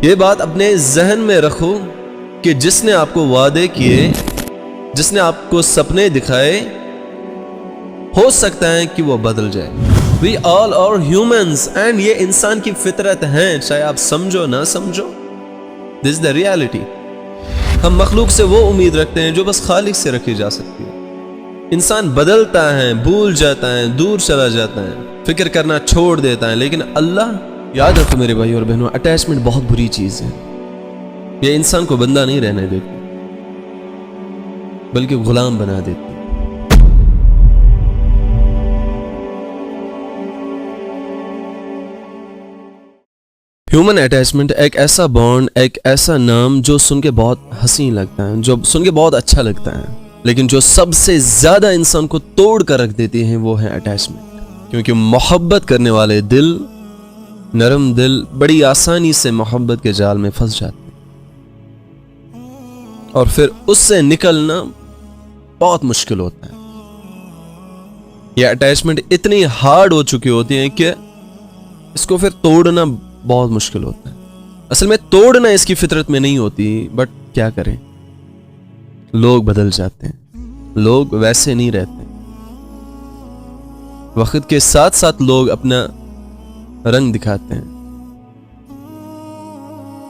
یہ بات اپنے ذہن میں رکھو کہ جس نے آپ کو وعدے کیے، جس نے آپ کو سپنے دکھائے، ہو سکتا ہے کہ وہ بدل جائے۔ We all are humans and یہ انسان کی فطرت ہے، چاہے آپ سمجھو نہ سمجھو۔ This is the reality۔ ہم مخلوق سے وہ امید رکھتے ہیں جو بس خالق سے رکھی جا سکتی ہے۔ انسان بدلتا ہے، بھول جاتا ہے، دور چلا جاتا ہے، فکر کرنا چھوڑ دیتا ہے، لیکن اللہ، یاد رکھو میرے بھائی اور بہنوں، اٹیچمنٹ بہت بری چیز ہے۔ یہ انسان کو بندہ نہیں رہنے دیتی بلکہ غلام بنا دیتی۔ ہیومن اٹیچمنٹ ایک ایسا بانڈ، ایک ایسا نام جو سن کے بہت حسین لگتا ہے، جو سن کے بہت اچھا لگتا ہے، لیکن جو سب سے زیادہ انسان کو توڑ کر رکھ دیتی ہیں وہ ہے اٹیچمنٹ۔ کیونکہ محبت کرنے والے دل، نرم دل، بڑی آسانی سے محبت کے جال میں پھنس جاتے ہیں، اور پھر اس سے نکلنا بہت مشکل ہوتا ہے۔ یہ اٹیچمنٹ اتنی ہارڈ ہو چکی ہوتی ہے کہ اس کو پھر توڑنا بہت مشکل ہوتا ہے۔ اصل میں توڑنا اس کی فطرت میں نہیں ہوتی، بٹ کیا کریں، لوگ بدل جاتے ہیں، لوگ ویسے نہیں رہتے۔ وقت کے ساتھ ساتھ لوگ اپنا رنگ دکھاتے ہیں،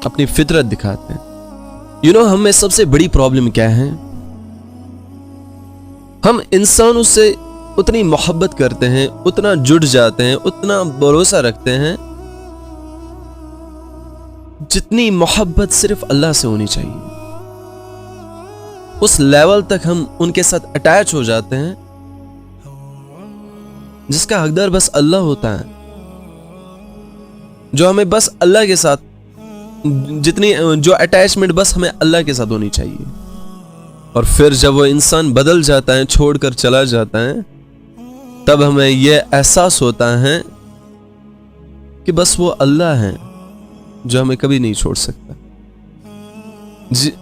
اپنی فطرت دکھاتے ہیں۔ ہم میں سب سے بڑی پرابلم کیا ہے؟ ہم انسانوں سے اتنی محبت کرتے ہیں، اتنا جڑ جاتے ہیں، اتنا بھروسہ رکھتے ہیں جتنی محبت صرف اللہ سے ہونی چاہیے۔ اس لیول تک ہم ان کے ساتھ اٹیچ ہو جاتے ہیں جس کا حقدار بس اللہ ہوتا ہے، جو ہمیں بس اللہ کے ساتھ جو اٹیچمنٹ بس ہمیں اللہ کے ساتھ ہونی چاہیے۔ اور پھر جب وہ انسان بدل جاتا ہے، چھوڑ کر چلا جاتا ہے، تب ہمیں یہ احساس ہوتا ہے کہ بس وہ اللہ ہے جو ہمیں کبھی نہیں چھوڑ سکتا،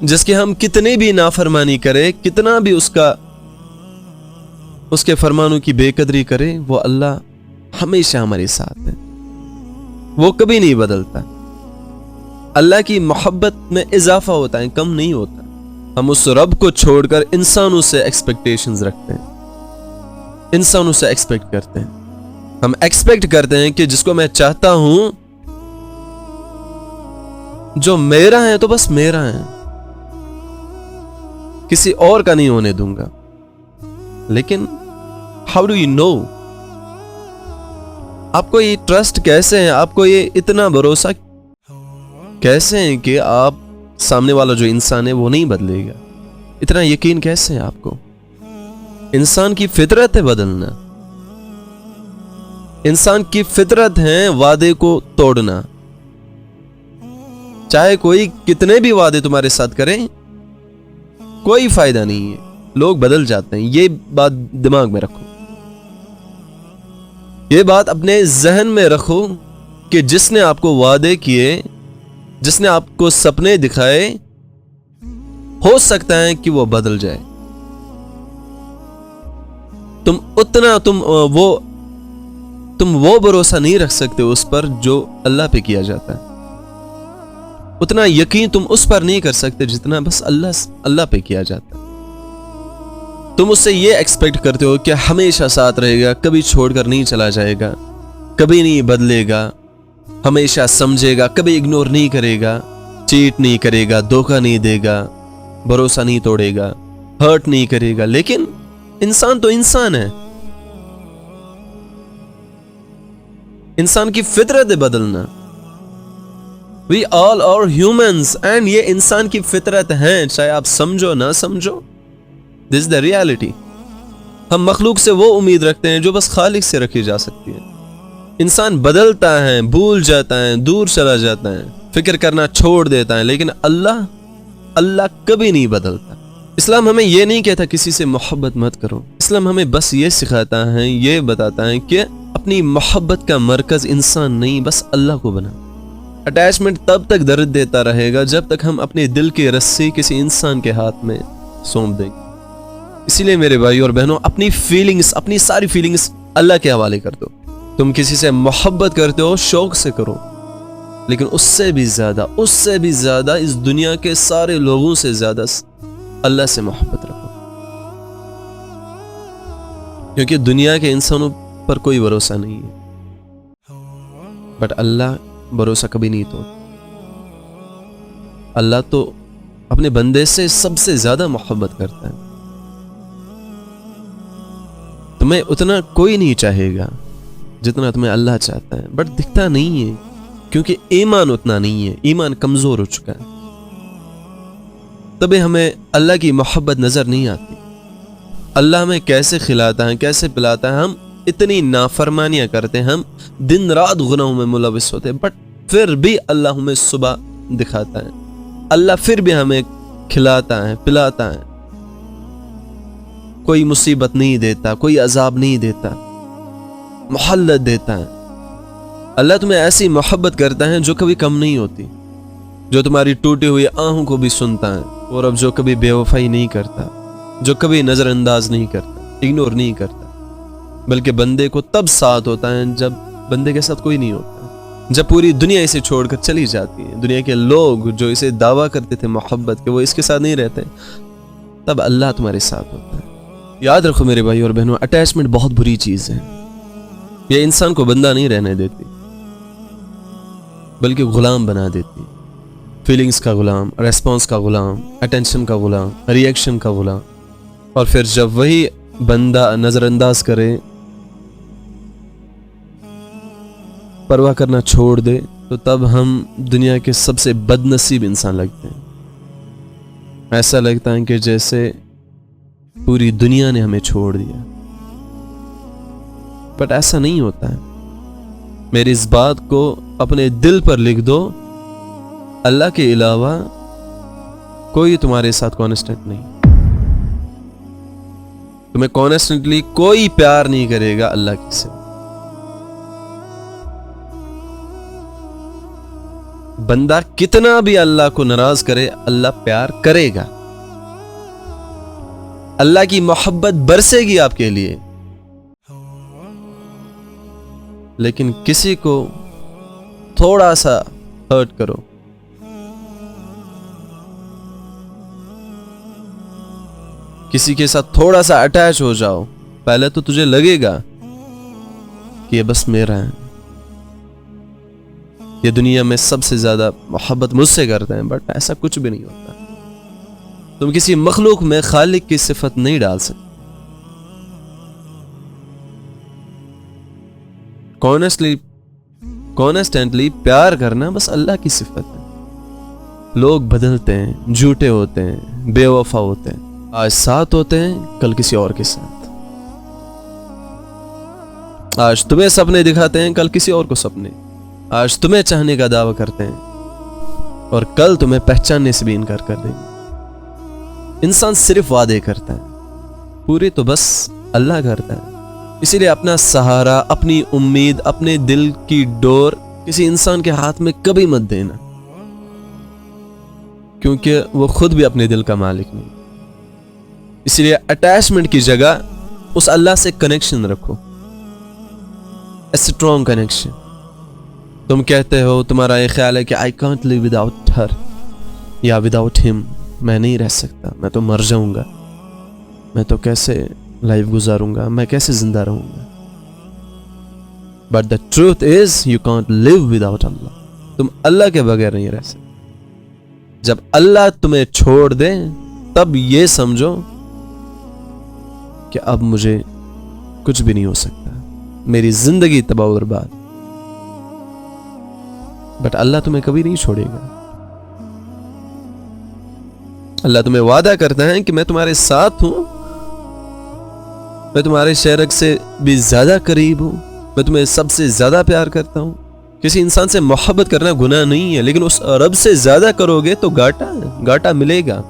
جس کی ہم کتنی بھی نافرمانی کرے، کتنا بھی اس کے فرمانوں کی بے قدری کرے، وہ اللہ ہمیشہ ہمارے ساتھ ہے، وہ کبھی نہیں بدلتا۔ اللہ کی محبت میں اضافہ ہوتا ہے، کم نہیں ہوتا۔ ہم اس رب کو چھوڑ کر انسانوں سے ایکسپیکٹیشنز رکھتے ہیں، انسانوں سے ایکسپیکٹ کرتے ہیں۔ ہم ایکسپیکٹ کرتے ہیں کہ جس کو میں چاہتا ہوں، جو میرا ہے تو بس میرا ہے، کسی اور کا نہیں ہونے دوں گا۔ لیکن ہاؤ ڈو یو نو؟ آپ کو یہ ٹرسٹ کیسے ہے، آپ کو یہ اتنا بھروسہ کیسے ہے کہ آپ سامنے والا جو انسان ہے وہ نہیں بدلے گا؟ اتنا یقین کیسے ہے آپ کو؟ انسان کی فطرت ہے بدلنا، انسان کی فطرت ہے وعدے کو توڑنا۔ چاہے کوئی کتنے بھی وعدے تمہارے ساتھ کریں، کوئی فائدہ نہیں ہے، لوگ بدل جاتے ہیں۔ یہ بات دماغ میں رکھو، یہ بات اپنے ذہن میں رکھو کہ جس نے آپ کو وعدے کیے، جس نے آپ کو سپنے دکھائے، ہو سکتا ہے کہ وہ بدل جائے۔ تم وہ بھروسہ نہیں رکھ سکتے اس پر جو اللہ پہ کیا جاتا ہے، اتنا یقین تم اس پر نہیں کر سکتے جتنا بس اللہ پہ کیا جاتا ہے۔ تم اس سے یہ ایکسپیکٹ کرتے ہو کہ ہمیشہ ساتھ رہے گا، کبھی چھوڑ کر نہیں چلا جائے گا، کبھی نہیں بدلے گا، ہمیشہ سمجھے گا، کبھی اگنور نہیں کرے گا، چیٹ نہیں کرے گا، دھوکہ نہیں دے گا، بھروسہ نہیں توڑے گا، ہرٹ نہیں کرے گا۔ لیکن انسان تو انسان ہے، انسان کی فطرت ہے بدلنا۔ We all are humans and یہ انسان کی فطرت ہے، چاہے آپ سمجھو نہ سمجھو۔ This is the reality۔ ہم مخلوق سے وہ امید رکھتے ہیں جو بس خالق سے رکھی جا سکتی ہے۔ انسان بدلتا ہے، بھول جاتا ہے، دور چلا جاتا ہے، فکر کرنا چھوڑ دیتا ہے، لیکن اللہ کبھی نہیں بدلتا۔ اسلام ہمیں یہ نہیں کہتا کسی سے محبت مت کرو، اسلام ہمیں بس یہ سکھاتا ہے، یہ بتاتا ہے کہ اپنی محبت کا مرکز انسان نہیں، بس اللہ کو بنا۔ اٹیچمنٹ تب تک درد دیتا رہے گا جب تک ہم اپنے دل کی رسی کسی انسان کے ہاتھ میں سونپ دیں گے۔ اسی لیے میرے بھائی اور بہنوں، اپنی ساری فیلنگز اللہ کے حوالے کر دو۔ تم کسی سے محبت کرتے ہو، شوق سے کرو، لیکن اس سے بھی زیادہ اس دنیا کے سارے لوگوں سے زیادہ اللہ سے محبت رکھو، کیونکہ دنیا کے انسانوں پر کوئی بھروسہ نہیں ہے، بٹ اللہ بھروسہ کبھی نہیں توڑتا۔ اللہ تو اپنے بندے سے سب سے زیادہ محبت کرتا ہے۔ تمہیں اتنا کوئی نہیں چاہے گا جتنا تمہیں اللہ چاہتا ہے، بٹ دکھتا نہیں ہے کیونکہ ایمان اتنا نہیں ہے، ایمان کمزور ہو چکا ہے، تبھی ہمیں اللہ کی محبت نظر نہیں آتی۔ اللہ ہمیں کیسے کھلاتا ہے، کیسے پلاتا ہے، ہم اتنی نافرمانیاں کرتے ہیں، ہم دن رات گناہوں میں ملوث ہوتے ہیں، بٹ پھر بھی اللہ ہمیں صبح دکھاتا ہے، اللہ پھر بھی ہمیں کھلاتا ہے، پلاتا ہے، کوئی مصیبت نہیں دیتا، کوئی عذاب نہیں دیتا، مہلت دیتا ہے۔ اللہ تمہیں ایسی محبت کرتا ہے جو کبھی کم نہیں ہوتی، جو تمہاری ٹوٹی ہوئی آہوں کو بھی سنتا ہے، اور اب جو کبھی بے وفائی نہیں کرتا، جو کبھی نظر انداز نہیں کرتا، اگنور نہیں کرتا، بلکہ بندے کو تب ساتھ ہوتا ہے جب بندے کے ساتھ کوئی نہیں ہوتا، جب پوری دنیا اسے چھوڑ کر چلی جاتی ہے، دنیا کے لوگ جو اسے دعویٰ کرتے تھے محبت کے وہ اس کے ساتھ نہیں رہتے، تب اللہ تمہارے ساتھ ہوتا ہے۔ یاد رکھو میرے بھائی اور بہنوں، اٹیچمنٹ بہت بری چیز ہے، یہ انسان کو بندہ نہیں رہنے دیتی بلکہ غلام بنا دیتی، فیلنگز کا غلام، ریسپانس کا غلام، اٹینشن کا غلام، ریئیکشن کا غلام، اور پھر جب وہی بندہ نظر انداز کرے، پرواہ کرنا چھوڑ دے، تو تب ہم دنیا کے سب سے بد نصیب انسان لگتے ہیں۔ ایسا لگتا ہے کہ جیسے پوری دنیا نے ہمیں چھوڑ دیا، بٹ ایسا نہیں ہوتا ہے۔ میری اس بات کو اپنے دل پر لکھ دو، اللہ کے علاوہ کوئی تمہارے ساتھ کانسٹنٹ نہیں، تمہیں کانسٹنٹلی کوئی پیار نہیں کرے گا اللہ کی سوا۔ بندہ کتنا بھی اللہ کو ناراض کرے، اللہ پیار کرے گا، اللہ کی محبت برسے گی آپ کے لیے، لیکن کسی کو تھوڑا سا ہرٹ کرو، کسی کے ساتھ تھوڑا سا اٹیچ ہو جاؤ، پہلے تو تجھے لگے گا کہ یہ بس میرا ہے، یہ دنیا میں سب سے زیادہ محبت مجھ سے کرتے ہیں، بٹ ایسا کچھ بھی نہیں ہوتا۔ تم کسی مخلوق میں خالق کی صفت نہیں ڈال سکتے۔ کانسٹنٹلی پیار کرنا بس اللہ کی صفت ہے۔ لوگ بدلتے ہیں، جھوٹے ہوتے ہیں، بے وفا ہوتے ہیں، آج ساتھ ہوتے ہیں، کل کسی اور کے ساتھ، آج تمہیں سپنے دکھاتے ہیں، کل کسی اور کو سپنے، آج تمہیں چاہنے کا دعویٰ کرتے ہیں اور کل تمہیں پہچاننے سے بھی انکار کر دیں گے۔ انسان صرف وعدے کرتا ہے، پوری تو بس اللہ کرتا ہے۔ اسی لیے اپنا سہارا، اپنی امید، اپنے دل کی ڈور کسی انسان کے ہاتھ میں کبھی مت دینا، کیونکہ وہ خود بھی اپنے دل کا مالک نہیں۔ اسی لیے اٹیچمنٹ کی جگہ اس اللہ سے کنیکشن رکھو، اسٹرانگ کنیکشن۔ تم کہتے ہو، تمہارا یہ خیال ہے کہ I can't live without her یا without him، میں نہیں رہ سکتا، میں تو مر جاؤں گا، میں تو کیسے لائف گزاروں گا، میں کیسے زندہ رہوں گا۔ But the truth is you can't live without Allah، تم اللہ کے بغیر نہیں رہ سکتے۔ جب اللہ تمہیں چھوڑ دے تب یہ سمجھو کہ اب مجھے کچھ بھی نہیں ہو سکتا، میری زندگی تباہ و برباد۔ بٹ اللہ تمہیں کبھی نہیں چھوڑے گا۔ اللہ تمہیں وعدہ کرتا ہے کہ میں تمہارے ساتھ ہوں، میں تمہارے شہرک سے بھی زیادہ قریب ہوں، میں تمہیں سب سے زیادہ پیار کرتا ہوں۔ کسی انسان سے محبت کرنا گناہ نہیں ہے، لیکن اس رب سے زیادہ کرو گے تو گھاٹا ملے گا،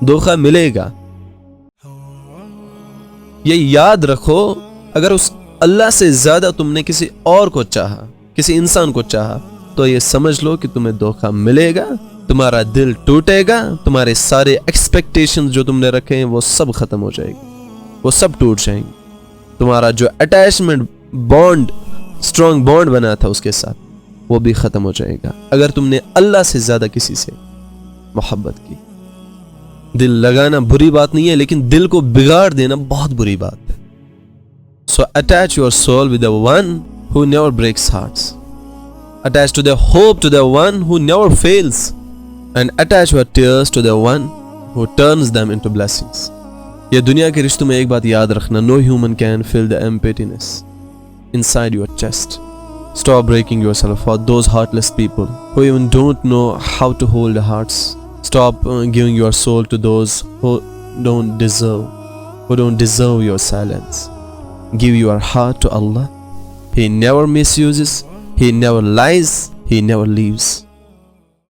دھوکہ ملے گا۔ یہ یاد رکھو، اگر اس اللہ سے زیادہ تم نے کسی اور کو چاہا، کسی انسان کو چاہا، تو یہ سمجھ لو کہ تمہیں دھوکہ ملے گا، تمہارا دل ٹوٹے گا، تمہارے سارے ایکسپیکٹیشن جو تم نے رکھے ہیں وہ سب ختم ہو جائے گی، وہ سب ٹوٹ جائیں گے۔ تمہارا جو اٹیچمنٹ بانڈ، اسٹرانگ بانڈ بنا تھا اس کے ساتھ، وہ بھی ختم ہو جائے گا. اگر تم نے اللہ سے زیادہ کسی سے محبت کی. دل لگانا بری بات نہیں ہے، لیکن دل کو بگاڑ دینا بہت بری بات ہے. So attach your soul with the one who never breaks hearts. Attach to the hope to the one who never fails. And attach your tears to the one who turns them into blessings. یہ دنیا کے رشتوں میں ایک بات یاد رکھنا: no human can fill the emptiness inside your chest. Stop breaking yourself for those heartless people who even don't know how to hold hearts. Stop giving your soul to those who don't deserve your silence. Give your heart to Allah. He never misuses, He never lies, He never leaves.